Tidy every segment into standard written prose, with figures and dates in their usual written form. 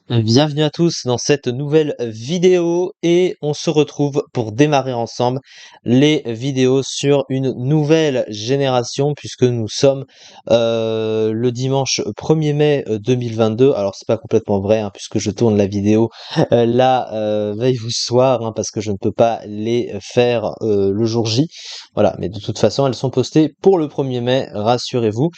Bienvenue à tous dans cette nouvelle vidéo et on se retrouve pour démarrer ensemble les vidéos sur une nouvelle génération puisque nous sommes le dimanche 1er mai 2022. Alors c'est pas complètement vrai hein, puisque je tourne la vidéo la veille ou soir hein, parce que je ne peux pas les faire le jour J. Voilà, mais de toute façon elles sont postées pour le 1er mai, rassurez-vous.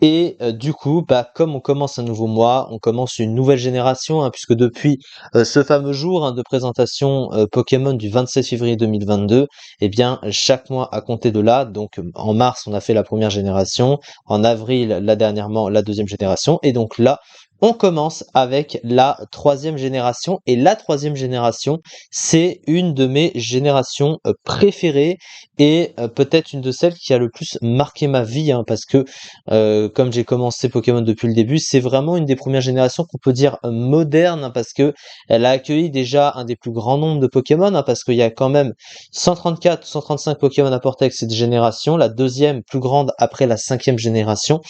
Et du coup, bah, comme on commence un nouveau mois, on commence une nouvelle génération, hein, puisque depuis ce fameux jour hein, de présentation Pokémon du 27 février 2022, eh bien, chaque mois à compter de là, donc en mars, on a fait la première génération, en avril, là dernièrement, la deuxième génération, et donc là, on commence avec la troisième génération, et la troisième génération, c'est une de mes générations préférées, et peut-être une de celles qui a le plus marqué ma vie, hein, parce que comme j'ai commencé Pokémon depuis le début, c'est vraiment une des premières générations qu'on peut dire moderne, hein, parce que elle a accueilli déjà un des plus grands nombres de Pokémon, hein, parce qu'il y a quand même 134 ou 135 Pokémon apportés avec cette génération, la deuxième plus grande après la cinquième génération,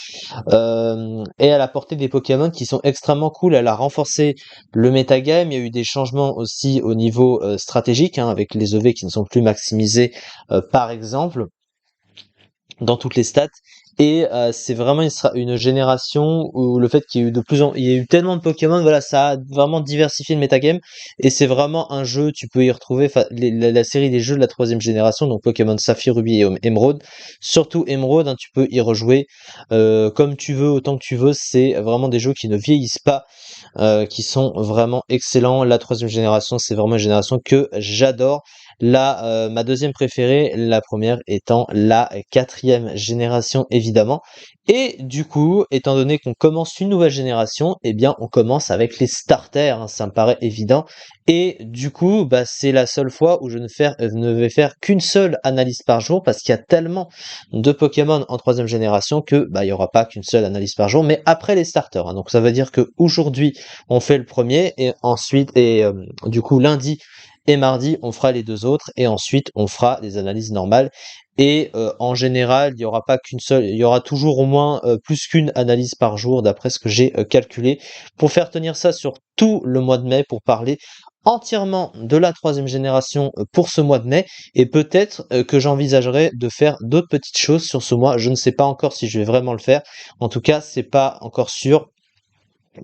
et elle a apporté des Pokémon qui sont extrêmement cool. Elle a renforcé le metagame, il y a eu des changements aussi au niveau stratégique, hein, avec les EV qui ne sont plus maximisés, par exemple dans toutes les stats. Et c'est vraiment une génération où le fait qu'il y ait eu il y a eu tellement de Pokémon, voilà, ça a vraiment diversifié le metagame. Et c'est vraiment un jeu, tu peux y retrouver la série des jeux de la troisième génération, donc Pokémon Saphir, Ruby et Emerald. Surtout Emerald, hein, tu peux y rejouer comme tu veux, autant que tu veux. C'est vraiment des jeux qui ne vieillissent pas, qui sont vraiment excellents. La troisième génération, c'est vraiment une génération que j'adore. Là, ma deuxième préférée, la première étant la quatrième génération évidemment. Et du coup, étant donné qu'on commence une nouvelle génération, eh bien on commence avec les starters, hein, ça me paraît évident. Et du coup, bah, c'est la seule fois où je ne vais faire qu'une seule analyse par jour parce qu'il y a tellement de Pokémon en troisième génération que bah, il n'y aura pas qu'une seule analyse par jour, mais après les starters, hein. Donc ça veut dire que aujourd'hui on fait le premier et ensuite du coup lundi et mardi, on fera les deux autres et ensuite on fera des analyses normales. Et en général, il y aura pas qu'une seule, il y aura toujours au moins plus qu'une analyse par jour, d'après ce que j'ai calculé, pour faire tenir ça sur tout le mois de mai, pour parler entièrement de la troisième génération pour ce mois de mai. Et peut-être que j'envisagerai de faire d'autres petites choses sur ce mois. Je ne sais pas encore si je vais vraiment le faire. En tout cas, c'est pas encore sûr.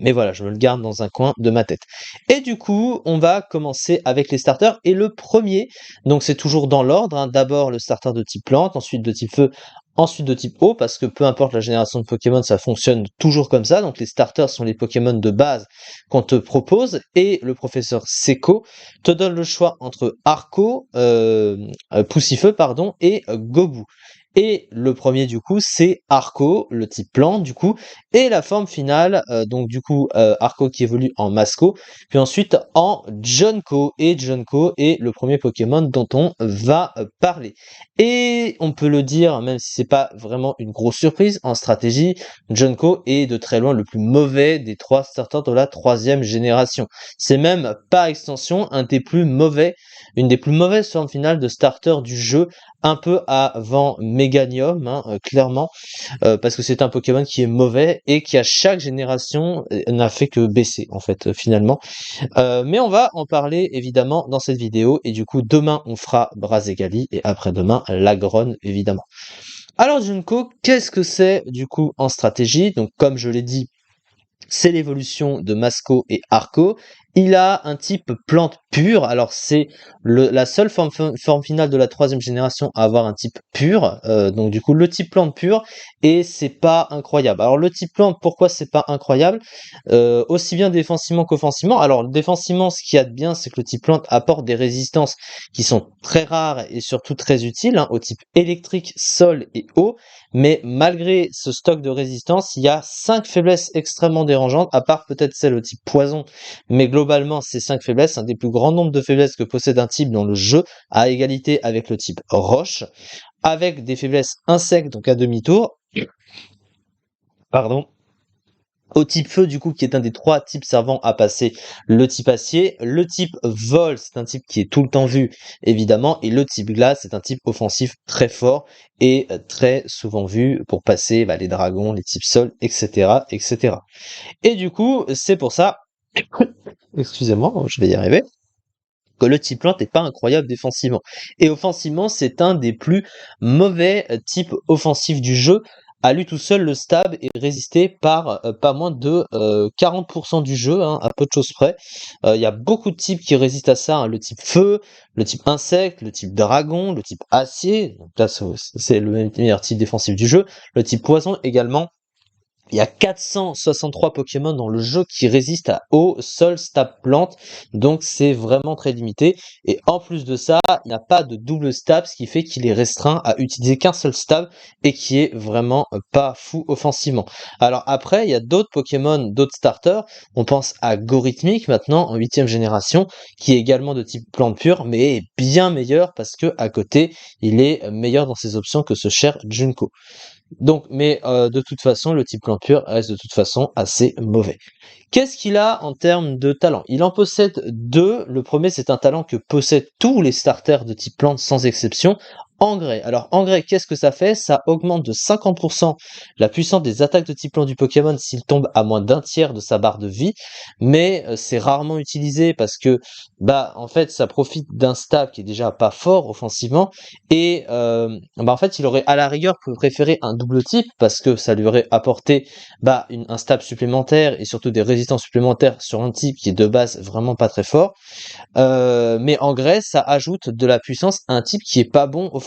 Mais voilà, je me le garde dans un coin de ma tête. Et du coup, on va commencer avec les starters. Et le premier, donc c'est toujours dans l'ordre, hein. D'abord le starter de type plante, ensuite de type feu, ensuite de type eau, parce que peu importe la génération de Pokémon, ça fonctionne toujours comme ça. Donc les starters sont les Pokémon de base qu'on te propose. Et le professeur Seko te donne le choix entre Arco, Poussifeu, pardon, et Gobu. Et le premier du coup c'est Arco, le type plante du coup, et la forme finale, donc du coup Arco qui évolue en Masco, puis ensuite en Junko, et Junko est le premier Pokémon dont on va parler. Et on peut le dire, même si c'est pas vraiment une grosse surprise, en stratégie, Junko est de très loin le plus mauvais des trois starters de la troisième génération. C'est même par extension une des plus mauvaises formes finales de starter du jeu, un peu avant Meganium, hein, clairement, parce que c'est un Pokémon qui est mauvais et qui à chaque génération n'a fait que baisser en fait finalement. Mais on va en parler évidemment dans cette vidéo, et du coup demain on fera Brazegali et après-demain Lagron évidemment. Alors Junko, qu'est-ce que c'est du coup en stratégie? Donc comme je l'ai dit, c'est l'évolution de Masco et Arco. Il a un type plante pure, alors c'est la seule forme finale de la troisième génération à avoir un type pur, donc du coup le type plante pure, et c'est pas incroyable. Alors le type plante, pourquoi c'est pas incroyable? Aussi bien défensivement qu'offensivement. Alors défensivement, ce qu'il y a de bien, c'est que le type plante apporte des résistances qui sont très rares et surtout très utiles, hein, au type électrique, sol et eau. Mais malgré ce stock de résistance, il y a 5 faiblesses extrêmement dérangeantes, à part peut-être celle au type poison, mais globalement, ces 5 faiblesses, un des plus grands nombres de faiblesses que possède un type dans le jeu, à égalité avec le type roche, avec des faiblesses insectes, donc à demi-tour, pardon, au type feu, du coup, qui est un des 3 types servant à passer le type acier. Le type vol, c'est un type qui est tout le temps vu, évidemment. Et le type glace, c'est un type offensif très fort et très souvent vu pour passer les dragons, les types sol, etc., etc. Et du coup, c'est pour ça Excusez-moi, je vais y arriver. Que le type plante n'est pas incroyable défensivement. Et offensivement, c'est un des plus mauvais types offensifs du jeu. À lui tout seul, le stab est résisté par pas moins de 40% du jeu, hein, à peu de choses près. Il y a beaucoup de types qui résistent à ça, hein, le type feu, le type insecte, le type dragon, le type acier. Donc là, c'est le meilleur type défensif du jeu. Le type poison également. Il y a 463 Pokémon dans le jeu qui résistent à eau, sol, stab, plante, donc c'est vraiment très limité. Et en plus de ça, il n'y a pas de double stab, ce qui fait qu'il est restreint à utiliser qu'un seul stab et qui est vraiment pas fou offensivement. Alors après, il y a d'autres Pokémon, d'autres starters. On pense à Gorithmic maintenant en 8ème génération, qui est également de type plante pure, mais est bien meilleur parce que à côté, il est meilleur dans ses options que ce cher Junko. Donc, mais de toute façon, le type plante pure reste de toute façon assez mauvais. Qu'est-ce qu'il a en termes de talent? Il en possède deux. Le premier, c'est un talent que possèdent tous les starters de type plante sans exception. Engrais. Alors, engrais, qu'est-ce que ça fait? Ça augmente de 50% la puissance des attaques de type plante du Pokémon s'il tombe à moins d'un tiers de sa barre de vie, mais c'est rarement utilisé parce que, bah, en fait, ça profite d'un stab qui est déjà pas fort offensivement, et bah, en fait, il aurait à la rigueur préféré un double type parce que ça lui aurait apporté bah, un stab supplémentaire et surtout des résistances supplémentaires sur un type qui est de base vraiment pas très fort. Mais en Grèce, ça ajoute de la puissance à un type qui est pas bon offensivement.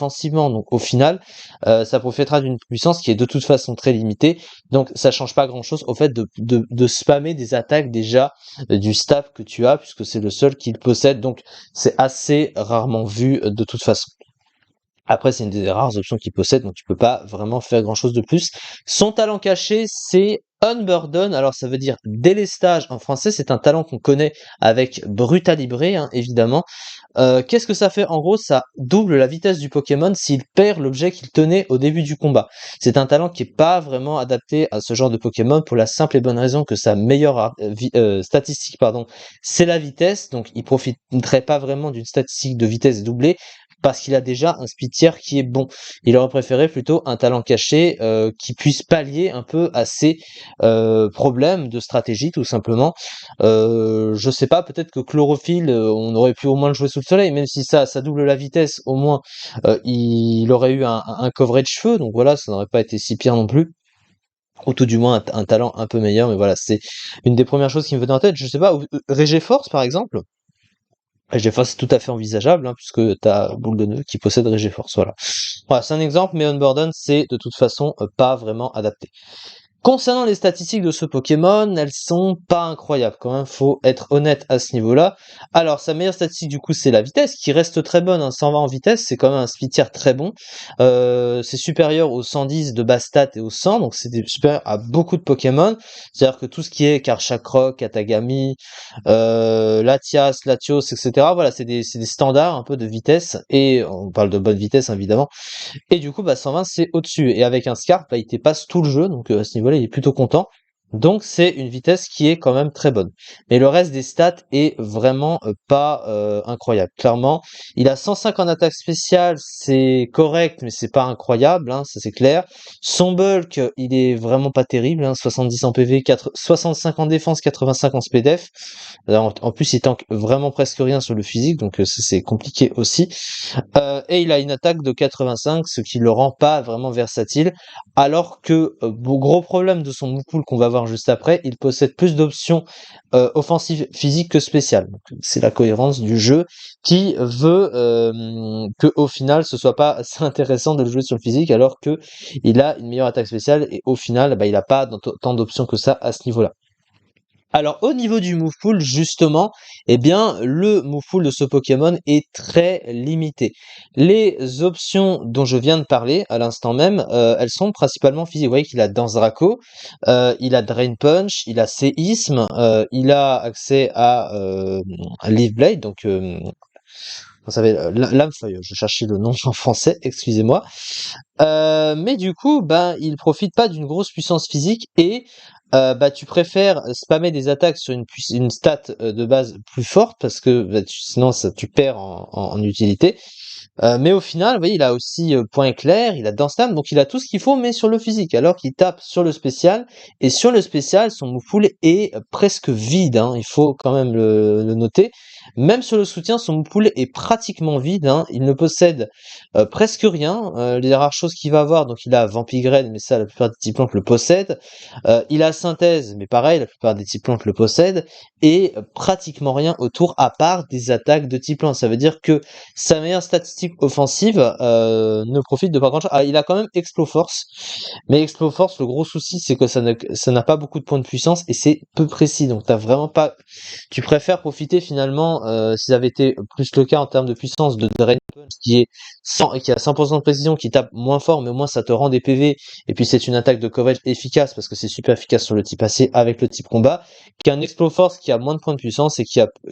Donc au final, ça profitera d'une puissance qui est de toute façon très limitée. Donc ça change pas grand-chose au fait de spammer des attaques déjà du staff que tu as, puisque c'est le seul qu'il possède. Donc c'est assez rarement vu de toute façon. Après, c'est une des rares options qu'il possède, donc tu peux pas vraiment faire grand-chose de plus. Son talent caché, c'est Unburden. Alors, ça veut dire délestage en français. C'est un talent qu'on connaît avec Brutalibré, hein, évidemment. Qu'est-ce que ça fait? En gros, ça double la vitesse du Pokémon s'il perd l'objet qu'il tenait au début du combat. C'est un talent qui est pas vraiment adapté à ce genre de Pokémon pour la simple et bonne raison que sa meilleure statistique, pardon, c'est la vitesse. Donc, il profiterait pas vraiment d'une statistique de vitesse doublée parce qu'il a déjà un speed qui est bon. Il aurait préféré plutôt un talent caché qui puisse pallier un peu à ses problèmes de stratégie tout simplement. Je sais pas, peut-être que Chlorophylle, on aurait pu au moins le jouer sous le soleil, même si ça double la vitesse, au moins il aurait eu un coverage feu, donc voilà, ça n'aurait pas été si pire non plus. Ou tout du moins un talent un peu meilleur, mais voilà, c'est une des premières choses qui me venait en tête. Je sais pas, Regeforce par exemple. Regeforce, c'est tout à fait envisageable, hein, puisque t'as Boule de Nœud qui possède Regeforce, voilà. Voilà, c'est un exemple, mais Unburden, c'est de toute façon pas vraiment adapté. Concernant les statistiques de ce Pokémon, elles sont pas incroyables quand même, faut être honnête à ce niveau-là. Alors, sa meilleure statistique du coup, c'est la vitesse, qui reste très bonne, hein, 120 en vitesse, c'est quand même un speed tier très bon. C'est supérieur aux 110 de base stat et aux 100, donc c'est supérieur à beaucoup de Pokémon. C'est-à-dire que tout ce qui est Karchakrok, Katagami, Latias, Latios, etc., voilà, c'est des standards un peu de vitesse, et on parle de bonne vitesse évidemment. Et du coup, bah, 120, c'est au-dessus. Et avec un Scarf, bah, il dépasse tout le jeu, donc à ce niveau-là, il est plutôt content. Donc c'est une vitesse qui est quand même très bonne. Mais le reste des stats est vraiment pas incroyable. Clairement, il a 105 en attaque spéciale, c'est correct, mais c'est pas incroyable, hein, ça c'est clair. Son bulk, il est vraiment pas terrible, hein, 70 en PV, 65 en défense, 85 en SPDF. En plus, il tank vraiment presque rien sur le physique, donc ça c'est compliqué aussi. Et il a une attaque de 85, ce qui le rend pas vraiment versatile, alors que, gros problème de son move pool qu'on va voir juste après, il possède plus d'options offensives physiques que spéciales. Donc, c'est la cohérence du jeu qui veut que au final ce soit pas assez intéressant de le jouer sur le physique, alors que il a une meilleure attaque spéciale et au final, bah, il a pas tant d'options que ça à ce niveau-là. Alors au niveau du move pool justement, eh bien le move pool de ce Pokémon est très limité. Les options dont je viens de parler à l'instant même, elles sont principalement physiques. Vous voyez qu'il a Danse Draco, il a Drain Punch, il a Séisme, il a accès à Leaf Blade, donc vous savez, Lame Feuille, je cherchais le nom en français, excusez-moi. Mais du coup, ben, il profite pas d'une grosse puissance physique et bah, tu préfères spammer des attaques sur une stat de base plus forte parce que bah, sinon ça, tu perds en utilité. Mais au final, vous voyez, il a aussi point éclair, il a dance slam, donc il a tout ce qu'il faut, mais sur le physique, alors qu'il tape sur le spécial. Et sur le spécial, son move pool est presque vide, hein, il faut quand même le noter. Même sur le soutien, son move pool est pratiquement vide, hein, il ne possède presque rien. Les rares choses qu'il va avoir, donc il a Vampigrel, mais ça, la plupart des types plantes le possèdent. Il a Synthèse, mais pareil, la plupart des types plantes le possèdent. Et pratiquement rien autour, à part des attaques de type plante. Ça veut dire que sa meilleure statistique offensive ne profite de pas grand chose. Ah, il a quand même Exploforce, mais Exploforce, le gros souci, c'est que ça n'a pas beaucoup de points de puissance et c'est peu précis. Donc t'as vraiment pas. Tu préfères profiter finalement, si ça avait été plus le cas en termes de puissance, de Drain Punch qui a 100% de précision, qui tape moins fort, mais au moins ça te rend des PV. Et puis c'est une attaque de coverage efficace parce que c'est super efficace sur le type AC avec le type combat. Qui a un Exploforce qui a moins de points de puissance et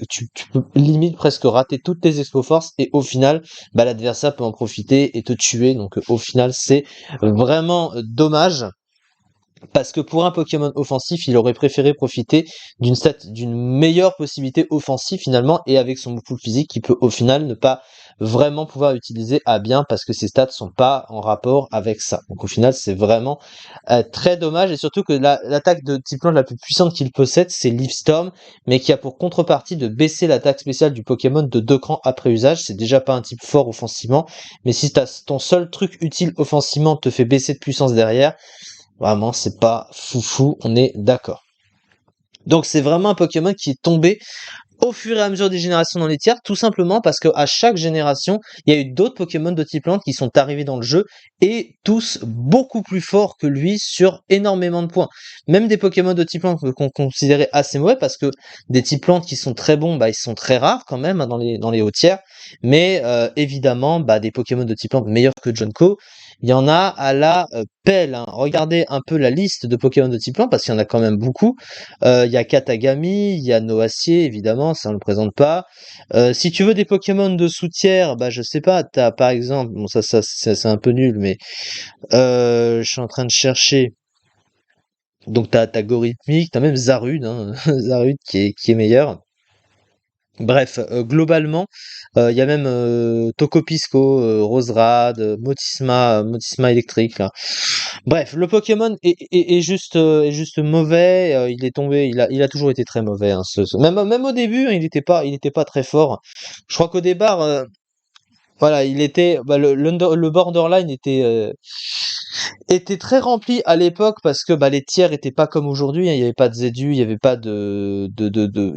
tu peux limite presque rater toutes tes Exploforce et au final, bah, l'adversaire peut en profiter et te tuer. Donc au final, c'est vraiment dommage. Parce que pour un Pokémon offensif, il aurait préféré profiter d'une meilleure possibilité offensive finalement, et avec son move pool physique, qui peut au final ne pas vraiment pouvoir utiliser à bien parce que ses stats sont pas en rapport avec ça. Donc au final, c'est vraiment très dommage, et surtout que l'attaque de type plante la plus puissante qu'il possède, c'est Leaf Storm, mais qui a pour contrepartie de baisser l'attaque spéciale du Pokémon de 2 crans après usage. C'est déjà pas un type fort offensivement, mais si ton seul truc utile offensivement te fait baisser de puissance derrière, vraiment, c'est pas foufou, on est d'accord. Donc c'est vraiment un Pokémon qui est tombé au fur et à mesure des générations dans les tiers, tout simplement parce qu'à chaque génération, il y a eu d'autres Pokémon de type plante qui sont arrivés dans le jeu, et tous beaucoup plus forts que lui sur énormément de points. Même des Pokémon de type plante qu'on considérait assez mauvais, parce que des types plantes qui sont très bons, bah, ils sont très rares quand même, hein, dans les hauts tiers. Mais évidemment, bah, des Pokémon de type plante meilleurs que Junko, il y en a à la pelle, hein. Regardez un peu la liste de Pokémon de type plante, parce qu'il y en a quand même beaucoup. Il y a Katagami, il y a Noacier, évidemment, ça on le présente pas. Si tu veux des Pokémon de sous-tiers, bah je sais pas, t'as par exemple, bon ça c'est un peu nul, mais je suis en train de chercher. Donc t'as Gorhythmic, t'as même Zarude, hein, Zarude qui est meilleur. Bref, globalement, il y a même Tokopisco, Roserad, Motisma électrique là. Bref, le Pokémon est juste mauvais. Il est tombé, il a toujours été très mauvais, hein, même au début, hein, il était pas très fort. Je crois qu'au départ, voilà, il était, bah, le borderline était très rempli à l'époque parce que bah, les tiers étaient pas comme aujourd'hui, hein. Il y avait pas de ZU, il y avait pas il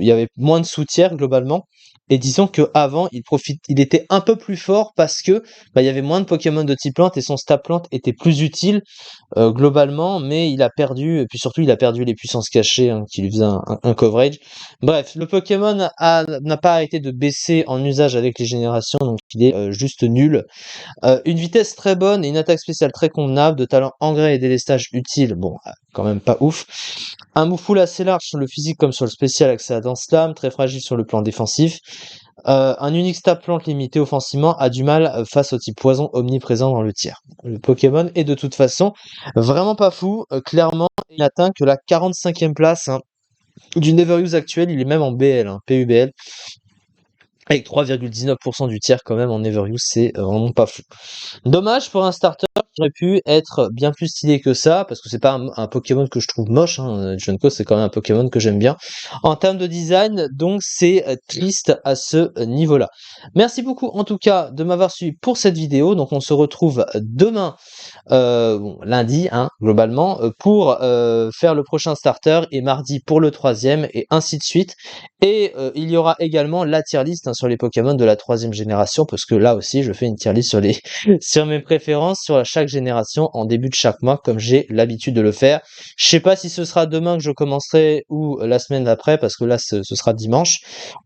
y avait moins de sous-tiers globalement. Et disons que avant, il était un peu plus fort parce que bah, il y avait moins de Pokémon de type plante et son stat plante était plus utile globalement, mais il a perdu, et puis surtout il a perdu les puissances cachées, hein, qui lui faisaient un coverage. Bref, le Pokémon n'a pas arrêté de baisser en usage avec les générations, donc il est juste nul. Une vitesse très bonne et une attaque spéciale très convenable, de talent engrais et délestage utile, bon, quand même pas ouf. Un move pool assez large sur le physique comme sur le spécial, accès à Dance Slam, très fragile sur le plan défensif. Un unique stat plante limité offensivement a du mal face au type poison omniprésent dans le tiers. Le Pokémon est de toute façon vraiment pas fou, clairement il n'atteint que la 45e place, hein, du Neveruse actuel, il est même en BL, hein, PUBL. Avec 3,19% du tiers quand même en Everuse, c'est vraiment pas fou. Dommage pour un starter qui aurait pu être bien plus stylé que ça, parce que c'est pas un Pokémon que je trouve moche, hein. Junko, c'est quand même un Pokémon que j'aime bien en termes de design, donc c'est triste à ce niveau-là. Merci beaucoup en tout cas de m'avoir suivi pour cette vidéo, donc on se retrouve demain, bon, lundi, hein, globalement, pour faire le prochain starter, et mardi pour le troisième, et ainsi de suite. Et il y aura également la tier list, hein, sur les Pokémon de la 3e génération, parce que là aussi je fais une tier list sur sur mes préférences sur chaque génération en début de chaque mois, comme j'ai l'habitude de le faire. Je sais pas si ce sera demain que je commencerai ou la semaine d'après, parce que là ce sera dimanche.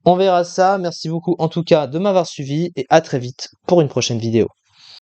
On verra ça. Merci beaucoup en tout cas de m'avoir suivi, et à très vite pour une prochaine vidéo.